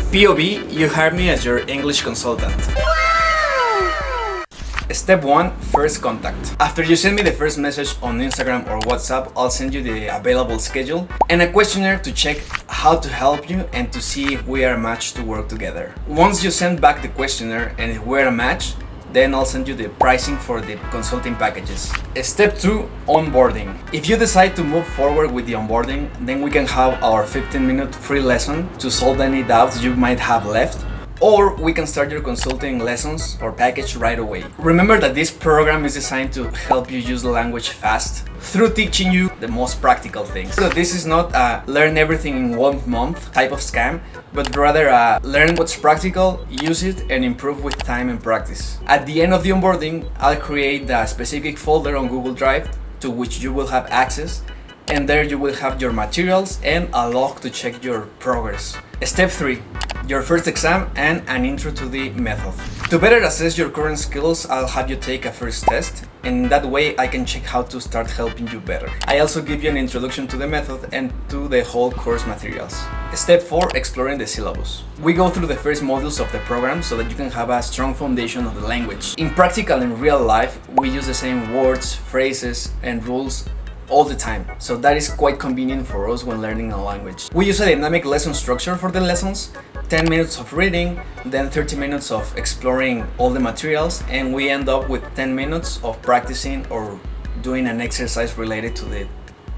POV, you hired me as your English consultant. Step 1, first contact. After you send me the first message on Instagram or WhatsApp, I'll send you the available schedule and a questionnaire to check how to help you and to see if we are a match to work together. Once you send back the questionnaire and if we're a match, then I'll send you the pricing for the consulting packages. Step 2, onboarding. If you decide to move forward with the onboarding, then we can have our 15-minute free lesson to solve any doubts you might have left. Or we can start your consulting lessons or package right away. Remember that this program is designed to help you use the language fast through teaching you the most practical things. So this is not a learn everything in 1 month type of scam, but rather learn what's practical, use it, and improve with time and practice. At the end of the onboarding, I'll create a specific folder on Google Drive to which you will have access, and there you will have your materials and a log to check your progress. Step 3. Your first exam and an intro to the method. To better assess your current skills, I'll have you take a first test, and that way I can check how to start helping you better. I also give you an introduction to the method and to the whole course materials. Step 4, exploring the syllabus. We go through the first modules of the program so that you can have a strong foundation of the language. In practical and real life, we use the same words, phrases, and rules all the time, so that is quite convenient for us when learning a language. We use a dynamic lesson structure for the lessons, 10 minutes of reading, then 30 minutes of exploring all the materials, and we end up with 10 minutes of practicing or doing an exercise related to the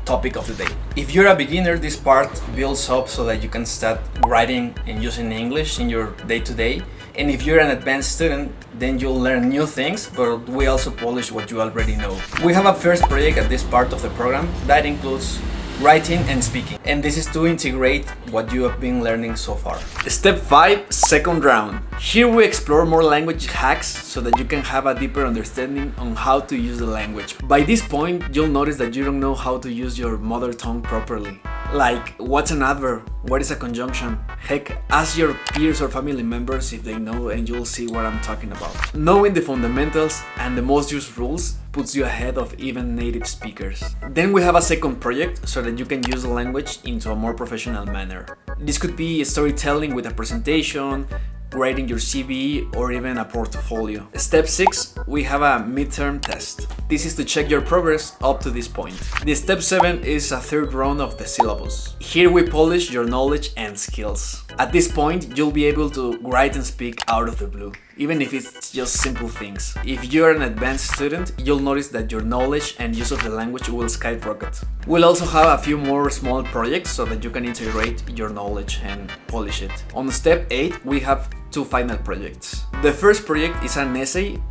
topic of the day. If you're a beginner, this part builds up so that you can start writing and using English in your day-to-day. And if you're an advanced student, then you'll learn new things, but we also polish what you already know. We have a first project at this part of the program that includes writing and speaking, and this is to integrate what you have been learning so far. Step 5, second round. Here we explore more language hacks so that you can have a deeper understanding on how to use the language. By this point, you'll notice that you don't know how to use your mother tongue properly. Like, what's an adverb? What is a conjunction? Heck, ask your peers or family members if they know, and you'll see what I'm talking about. Knowing the fundamentals and the most used rules puts you ahead of even native speakers. Then we have a second project so that you can use the language into a more professional manner. This could be storytelling with a presentation, writing your CV, or even a portfolio. Step 6, we have a midterm test. This is to check your progress up to this point. The step 7 is a third round of the syllabus. Here we polish your knowledge and skills. At this point, you'll be able to write and speak out of the blue, even if it's just simple things. If you're an advanced student, you'll notice that your knowledge and use of the language will skyrocket. We'll also have a few more small projects so that you can integrate your knowledge and polish it. On step 8, we have 2 final projects. The first project is an essay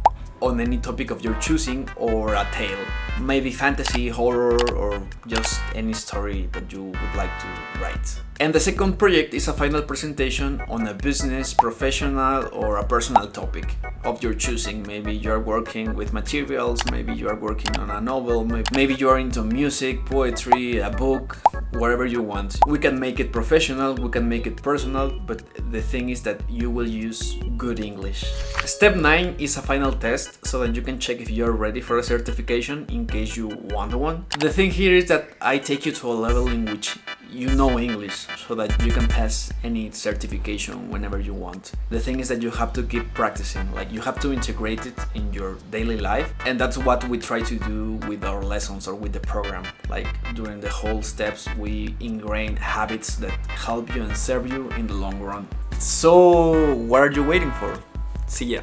on any topic of your choosing or a tale, maybe fantasy, horror, or just any story that you would like to write. And the second project is a final presentation on a business, professional, or a personal topic of your choosing. Maybe you're working with materials, maybe you are working on a novel, maybe you are into music, poetry, a book, whatever you want. We can make it professional, we can make it personal, but the thing is that you will use good English. Step 9 is a final test so that you can check if you're ready for a certification in case you want one. The thing here is that I take you to a level in which you know English so that you can pass any certification whenever you want. The thing is that you have to keep practicing, like you have to integrate it in your daily life, and that's what we try to do with our lessons or with the program. Like during the whole steps, we ingrain habits that help you and serve you in the long run. So what are you waiting for? See ya.